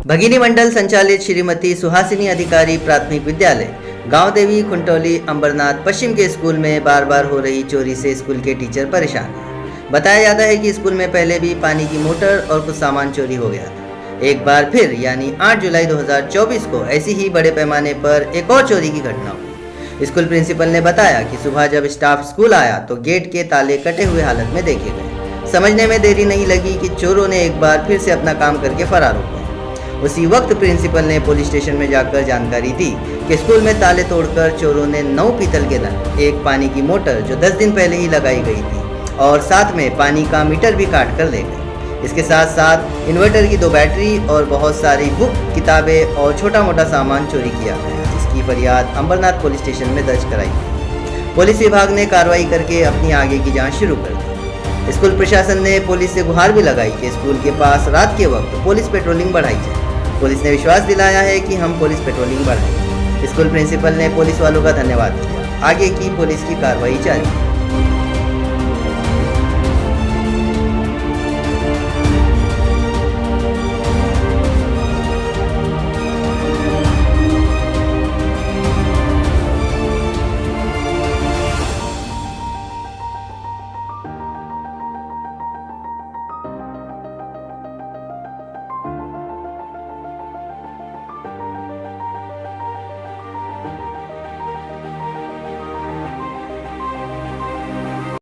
भगिनी मंडल संचालित श्रीमती सुहासिनी अधिकारी प्राथमिक विद्यालय गांव देवी खुंटौली अंबरनाथ पश्चिम के स्कूल में बार बार हो रही चोरी से स्कूल के टीचर परेशान हैं। बताया जाता है कि स्कूल में पहले भी पानी की मोटर और कुछ सामान चोरी हो गया था। एक बार फिर यानी 8 जुलाई 2024 को ऐसी ही बड़े पैमाने पर एक और चोरी की घटना हुई। स्कूल प्रिंसिपल ने बताया कि सुबह जब स्टाफ स्कूल आया तो गेट के ताले कटे हुए हालत में देखे गए। समझने में देरी नहीं लगी कि चोरों ने एक बार फिर से अपना काम करके फरार हो गए। उसी वक्त प्रिंसिपल ने पुलिस स्टेशन में जाकर जानकारी दी कि स्कूल में ताले तोड़कर चोरों ने 9 पीतल के नल, एक पानी की मोटर जो 10 दिन पहले ही लगाई गई थी और साथ में पानी का मीटर भी काट कर ले गए। इसके साथ साथ इन्वर्टर की 2 बैटरी और बहुत सारी बुक, किताबें और छोटा मोटा सामान चोरी किया गया, जिसकी फरियाद अंबरनाथ पुलिस स्टेशन में दर्ज कराई। पुलिस विभाग ने कार्रवाई करके अपनी आगे की जाँच शुरू कर दी। स्कूल प्रशासन ने पुलिस से गुहार भी लगाई कि स्कूल के पास रात के वक्त पुलिस पेट्रोलिंग बढ़ाई जाए। पुलिस ने विश्वास दिलाया है कि हम पुलिस पेट्रोलिंग बढ़ाएंगे। स्कूल प्रिंसिपल ने पुलिस वालों का धन्यवाद किया। आगे की पुलिस की कार्रवाई जारी है।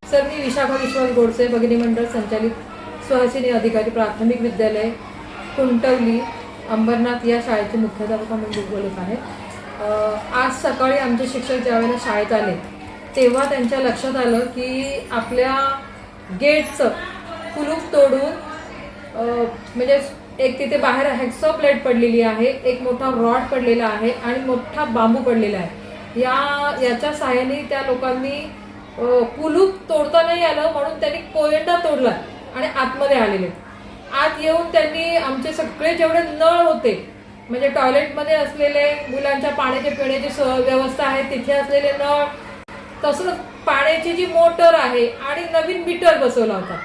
सर, मी विशाखा विश्वास गोडसे, भगिनी मंडळ संचालित सुहासिनी अधिकारी प्राथमिक विद्यालय खुंटवली अंबरनाथ या शाळेचे मुख्याध्यापक म्हणून बोलत आहे। आज सकाळी आमचे शिक्षक ज्यावेळेला शाळेत आले तेव्हा त्यांच्या लक्षात आलं की आपल्या गेटचं कुलूप तोडून म्हणजे एक तिथे बाहेर हेक्सॉ प्लेट पडलेली आहे, एक मोठा रॉड पडलेला आहे आणि मोठा बांबू पडलेला आहे। याच्या सहाय्याने त्या लोकांनी कुलूप तोडता नाही आलं म्हणून त्यांनी कोयंडा तोडला आणि आतमध्ये आलेले। आत येऊन त्यांनी आमचे सगळे जेवढे नळ होते म्हणजे टॉयलेटमध्ये असलेले, मुलांच्या पाण्याचे पिण्याची व्यवस्था आहे तिथे असलेले नळ, तसंच पाण्याची जी मोटर आहे आणि नवीन मीटर बसवला होता,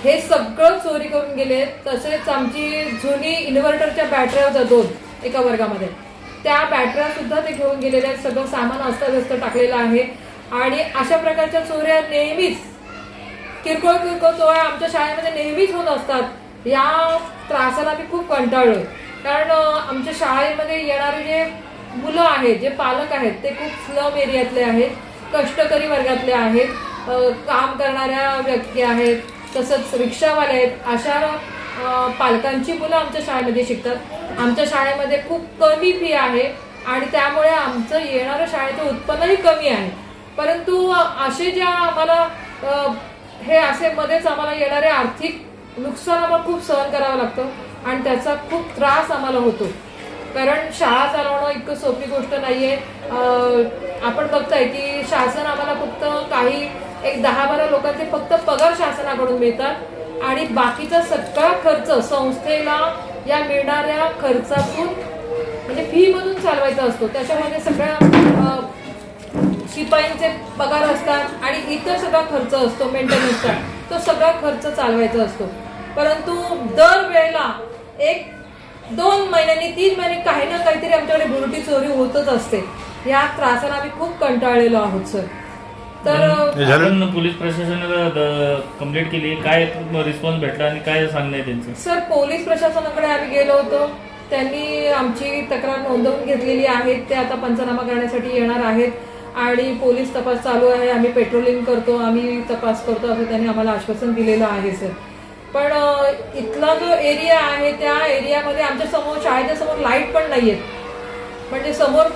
हे सगळं चोरी करून गेले। तसेच आमची जुनी इन्व्हर्टरच्या बॅटऱ्या होत्या 2 एका वर्गामध्ये, त्या बॅटऱ्या सुद्धा ते घेऊन गेलेले आहेत। सगळं सामान अस्ताव्यस्त टाकलेलं आहे आणि अशा प्रकारच्या चोऱ्या नेहमीच किरकोळ चोऱ्या आमच्या शाळेमध्ये नेहमीच होत असतात। या त्रासाला मी खूप कंटाळलोय, कारण आमच्या शाळेमध्ये येणारे जे मुलं आहेत, जे पालक आहेत, ते खूप स्लम एरियातले आहेत, कष्टकरी वर्गातले आहेत, काम करणाऱ्या व्यक्ती आहेत, तसंच रिक्षावाले आहेत। अशा पालकांची मुलं आमच्या शाळेमध्ये शिकतात। आमच्या शाळेमध्ये खूप कमी फी आहे आणि त्यामुळे आमचं येणारं शाळेचं उत्पन्नही कमी आहे। परंतु असे ज्या आम्हाला हे असे मध्येच आम्हाला येणारे आर्थिक नुकसान आम्हाला खूप सहन करावं लागतं आणि त्याचा खूप त्रास आम्हाला होतो, कारण शाळा चालवणं इतकं सोपी गोष्ट नाहीये। आपण बघताय की शासन आम्हाला फक्त काही एक 10-12 लोकांचे फक्त पगार शासनाकडून मिळतात आणि बाकीचा सगळा खर्च संस्थेला या मिळणाऱ्या खर्चातून म्हणजे फी मधून चालवायचा असतो। त्याच्यामध्ये सगळ्या शिपाईंचे पगार असतात आणि इतर सगळा खर्च असतो, मेंटेनन्सचा, तो सगळा खर्च चालवायचा असतो। परंतु दर वेळेला 1-2 महिन्यांनी 3 महिने काही ना काहीतरी आमच्याकडे भुरटी चोरी होतच असते। या त्रासाला आम्ही खूप कंटाळलेलो आहोत सर। तर पोलीस प्रशासनाला कंप्लेंट केली, काय रिस्पॉन्स भेटला आणि काय सांगणं आहे त्यांचं? सर, पोलीस प्रशासनाकडे आम्ही गेलो होतो, त्यांनी आमची तक्रार नोंदवून घेतलेली आहे, ते आता पंचनामा करण्यासाठी येणार आहेत आणि पोलीस तपास चालू आहे। आम्ही पेट्रोलिंग करतो, आम्ही तपास करतो असं त्यांनी आम्हाला आश्वासन दिलेलं आहे सर। पण इथला जो एरिया आहे त्या एरियामध्ये आमच्या समोर, शाळेच्या समोर लाईट पण नाही आहेत, म्हणजे समोर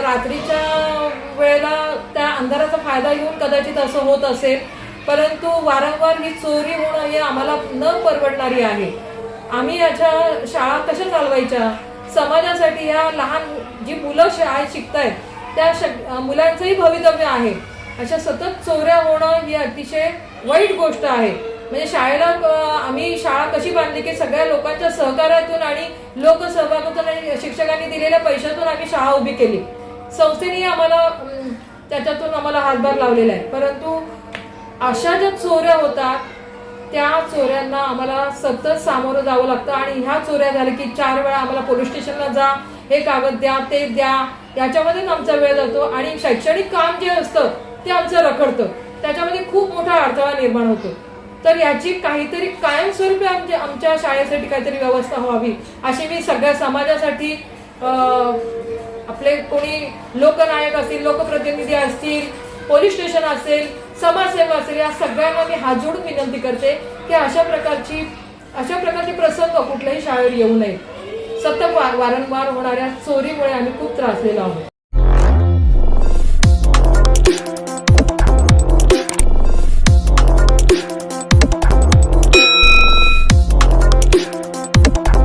रात्रीच्या वेळेला त्या अंधाराचा फायदा घेऊन कदाचित असं होत असेल, परंतु वारंवार ही चोरी होणं हे आम्हाला न परवडणारी आहे। आम्ही याच्या शाळा कशा चालवायच्या? समाजासाठी या लहान जी मुलं शाळेत शिकतायत त्या मुलांचंही भवितव्य आहे। अशा सतत चोऱ्या होणं ही अतिशय वाईट गोष्ट आहे। म्हणजे शाळेला आम्ही शाळा कशी बांधली की सगळ्या लोकांच्या सहकार्यातून आणि लोकसहभागातून आणि शिक्षकांनी दिलेल्या पैशातून आम्ही शाळा उभी केली। संस्थेने आम्हाला त्याच्यातून आम्हाला हातभार लावलेला आहे, परंतु अशा ज्या चोऱ्या होतात त्या चोऱ्यांना आम्हाला सतत सामोरं जावं लागतं आणि ह्या चोऱ्या झाल्या की 4 वेळा आम्हाला पोलीस स्टेशनला जा, हे कागद द्या, ते द्या, याच्यामध्येच आमचा वेळ जातो आणि शैक्षणिक काम जे असतं ते आमचं रखडतं. त्याच्यामध्ये खूप मोठा अडथळा निर्माण होतो. तर याची काहीतरी कायमस्वरूपी आमच्या शाळेसाठी काहीतरी व्यवस्था व्हावी अशी मी सगळ्या समाजासाठी, आपले कोणी लोकनायक असतील, लोकप्रतिनिधी असतील, पोलीस स्टेशन असेल, समाजसेवा असेल, या सगळ्यांना मी हात जोडून विनंती करते की अशा प्रकारचे प्रसंग कुठल्याही शाळेवर येऊ नये. सतत वारंवार होणाऱ्या चोरीमुळे आम्ही खूप त्रासलेलो आहोत.